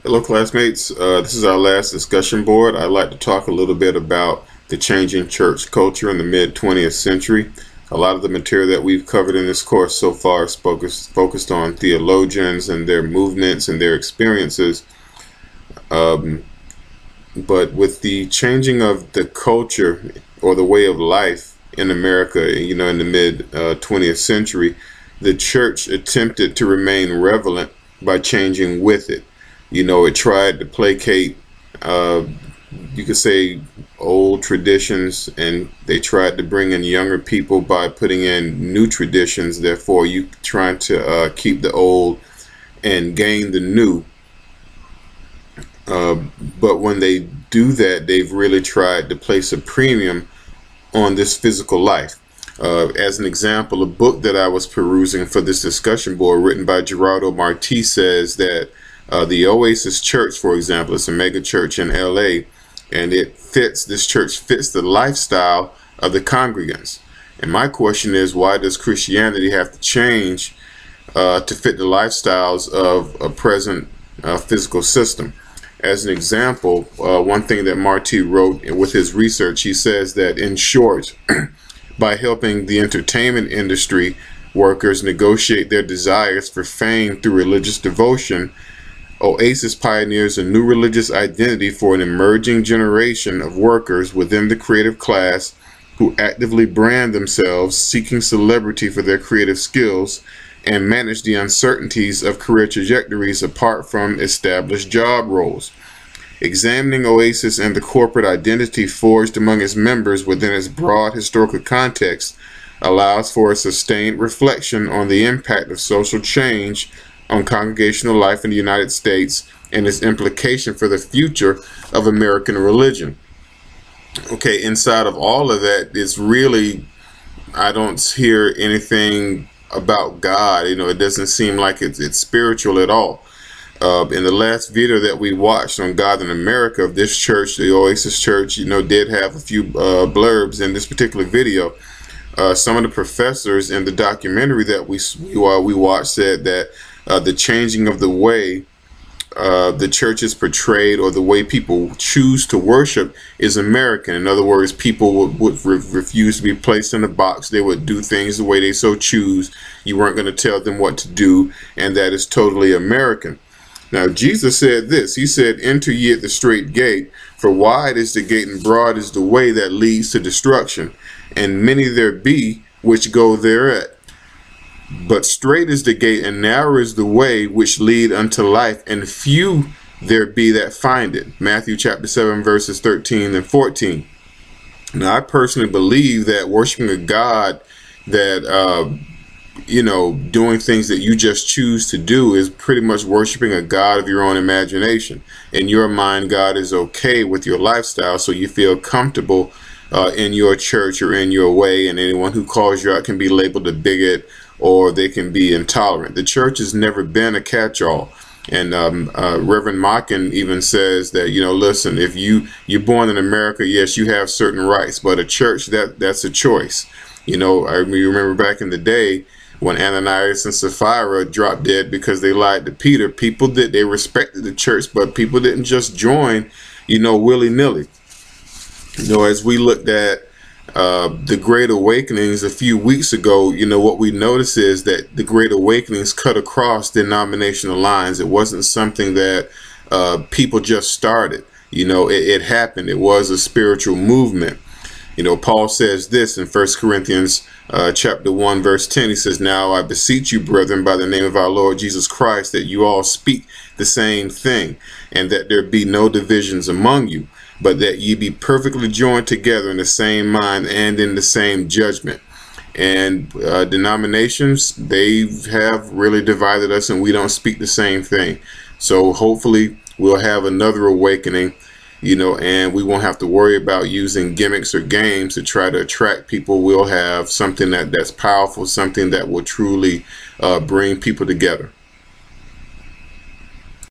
Hello, classmates. This is our last discussion board. I'd like to talk a little bit about the changing church culture in the mid 20th century. A lot of the material that we've covered in this course so far is focused on theologians and their movements and their experiences. Um, but with the changing of the culture or the way of life in America, in the mid 20th century, the church attempted to remain relevant by changing with it. It tried to placate, uh, you could say, old traditions, and they tried to bring in younger people by putting in new traditions. Therefore, you trying to keep the old and gain the new. Uh, but when they do that, they've really tried to place a premium on this physical life. As an example, a book that I was perusing for this discussion board, written by Gerardo Marti, says that the Oasis Church, for example, is a mega church in LA, and this church fits the lifestyle of the congregants. And my question is, why does Christianity have to change to fit the lifestyles of a present physical system? As an example, one thing that Marti wrote with his research, he says that, in short, by helping the entertainment industry workers negotiate their desires for fame through religious devotion, Oasis pioneers a new religious identity for an emerging generation of workers within the creative class who actively brand themselves, seeking celebrity for their creative skills, and manage the uncertainties of career trajectories apart from established job roles. Examining Oasis and the corporate identity forged among its members within its broad historical context allows for a sustained reflection on the impact of social change on congregational life in the United States and its implication for the future of American religion. Okay, inside of all of that, it's really, I don't hear anything about God. It doesn't seem like it's spiritual at all. In the last video that we watched on God in America of this church, the Oasis Church, did have a few blurbs in this particular video. Some of the professors in the documentary that we watched said that the changing of the way the church is portrayed, or the way people choose to worship, is American. In other words, people would refuse to be placed in a box. They would do things the way they so choose. You weren't going to tell them what to do, and that is totally American. Now, Jesus said this. He said, "Enter ye at the straight gate, for wide is the gate and broad is the way that leads to destruction, and many there be which go thereat. But straight is the gate and narrow is the way which lead unto life, and few there be that find it." Matthew chapter 7, verses 13 and 14. Now, I personally believe that worshiping a God that, doing things that you just choose to do is pretty much worshiping a God of your own imagination. In your mind, God is okay with your lifestyle, so you feel comfortable in your church or in your way, and anyone who calls you out can be labeled a bigot, or they can be intolerant. The church has never been a catch-all. And Reverend Mockin even says that, listen, if you're born in America, yes, you have certain rights, but a church, that's a choice. I remember back in the day when Ananias and Sapphira dropped dead because they lied to Peter. They respected the church, but people didn't just join, willy-nilly. As we looked at the Great Awakenings a few weeks ago, what we noticed is that the Great Awakenings cut across denominational lines. It wasn't something that people just started. It happened. It was a spiritual movement. Paul says this in 1 Corinthians chapter 1, verse 10. He says, "Now I beseech you, brethren, by the name of our Lord Jesus Christ, that you all speak the same thing, and that there be no divisions among you, but that ye be perfectly joined together in the same mind and in the same judgment." And denominations, they have really divided us, and we don't speak the same thing. So hopefully we'll have another awakening, and we won't have to worry about using gimmicks or games to try to attract people. We'll have something that's powerful, something that will truly bring people together.